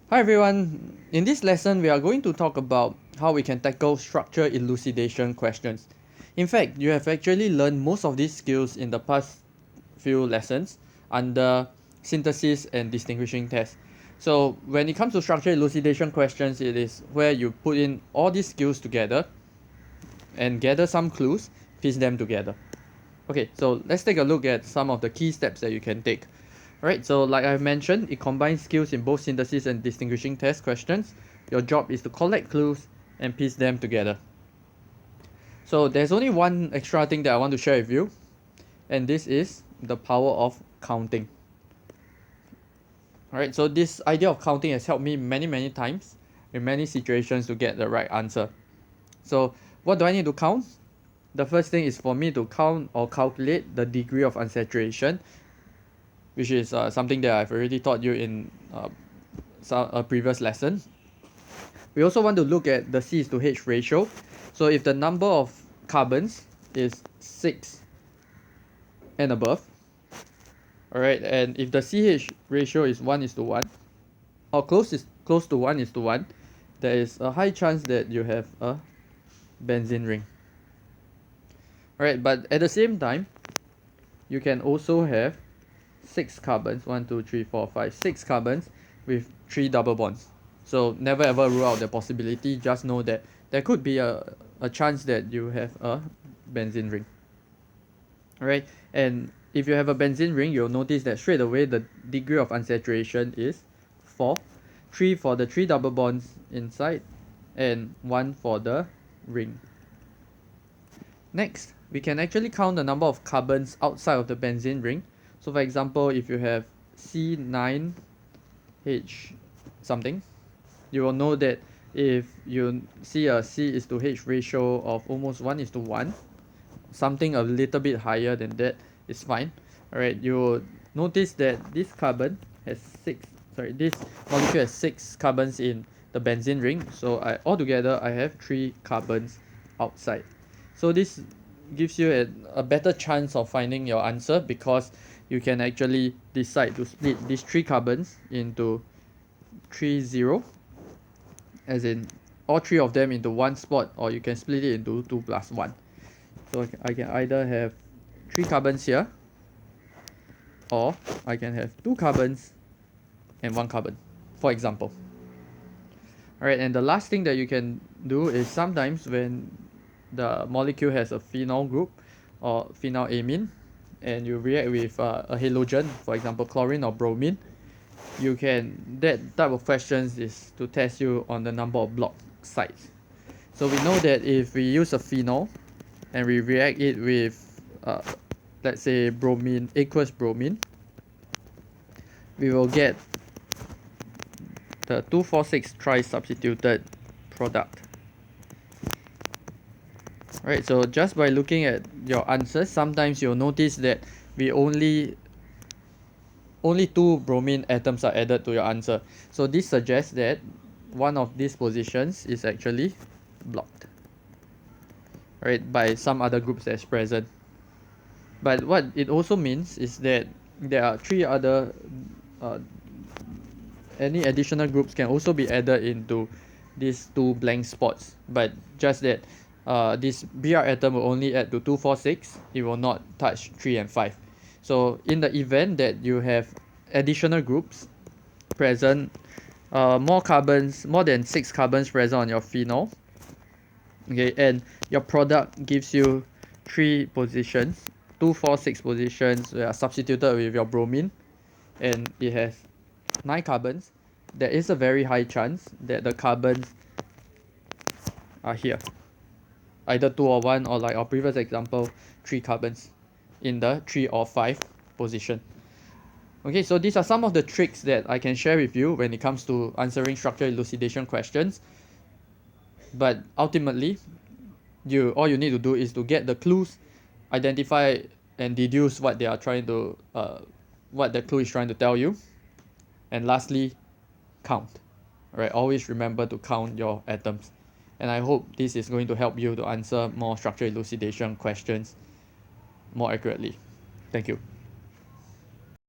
Hi everyone, in this lesson we are going to talk about how we can tackle structure elucidation questions. In fact, you have actually learned most of these skills in the past few lessons under synthesis and distinguishing tests. So when it comes to structure elucidation questions, it is where you put in all these skills together and gather some clues, piece them together. Okay, so let's take a look at some of the key steps that you can take. Alright, so like I've mentioned, it combines skills in both synthesis and distinguishing test questions. Your job is to collect clues and piece them together. So there's only one extra thing that I want to share with you, and this is the power of counting. Alright, so this idea of counting has helped me many times in many situations to get the right answer. So what do I need to count? The first thing is for me to count or calculate the degree of unsaturation, which is something that I've already taught you in a previous lesson. We also want to look at the C is to H ratio. So if the number of carbons is 6 and above, alright, and if the CH ratio is 1:1, or close to 1:1, there is a high chance that you have a benzene ring. Alright, but at the same time, you can also have 6 carbons, 1, 2, 3, 4, 5, 6 carbons with 3 double bonds. So never ever rule out the possibility, just know that there could be a chance that you have a benzene ring. Alright, and if you have a benzene ring, you'll notice that straight away the degree of unsaturation is 4, 3 for the 3 double bonds inside, and 1 for the ring. Next, we can actually count the number of carbons outside of the benzene ring. So for example, if you have C9H something, you will know that if you see a C is to H ratio of almost 1:1, something a little bit higher than that is fine. Alright, you will notice that this molecule has 6 carbons in the benzene ring. So altogether I have 3 carbons outside. So this gives you a better chance of finding your answer, because you can actually decide to split these 3 carbons into 3 0, as in all 3 of them into one spot, or you can split it into 2 plus 1. So I can either have 3 carbons here, or I can have 2 carbons and 1 carbon, for example. Alright, and the last thing that you can do is sometimes when the molecule has a phenol group or phenylamine, and you react with a halogen, for example chlorine or bromine, that type of questions is to test you on the number of block sites. So we know that if we use a phenol and we react it with let's say bromine, aqueous bromine, we will get the 2,4,6 tri-substituted product. Right, so just by looking at your answers, sometimes you'll notice that we only 2 bromine atoms are added to your answer. So this suggests that one of these positions is actually blocked, right, by some other groups that's present. But what it also means is that there are 3 other any additional groups can also be added into these 2 blank spots, but just that this Br atom will only add to 2,4,6, it will not touch 3 and 5. So in the event that you have additional groups present, more than 6 carbons present on your phenol, okay, and your product gives you 3 positions, 2, 4, 6 positions that are substituted with your bromine, and it has 9 carbons, there is a very high chance that the carbons are here, either 2 or 1, or like our previous example, 3 carbons in the 3 or 5 position. Okay, so these are some of the tricks that I can share with you when it comes to answering structure elucidation questions. But ultimately, all you need to do is to get the clues, identify and deduce what they are trying to what the clue is trying to tell you, and lastly, count. Alright, always remember to count your atoms. And I hope this is going to help you to answer more structure elucidation questions more accurately. Thank you.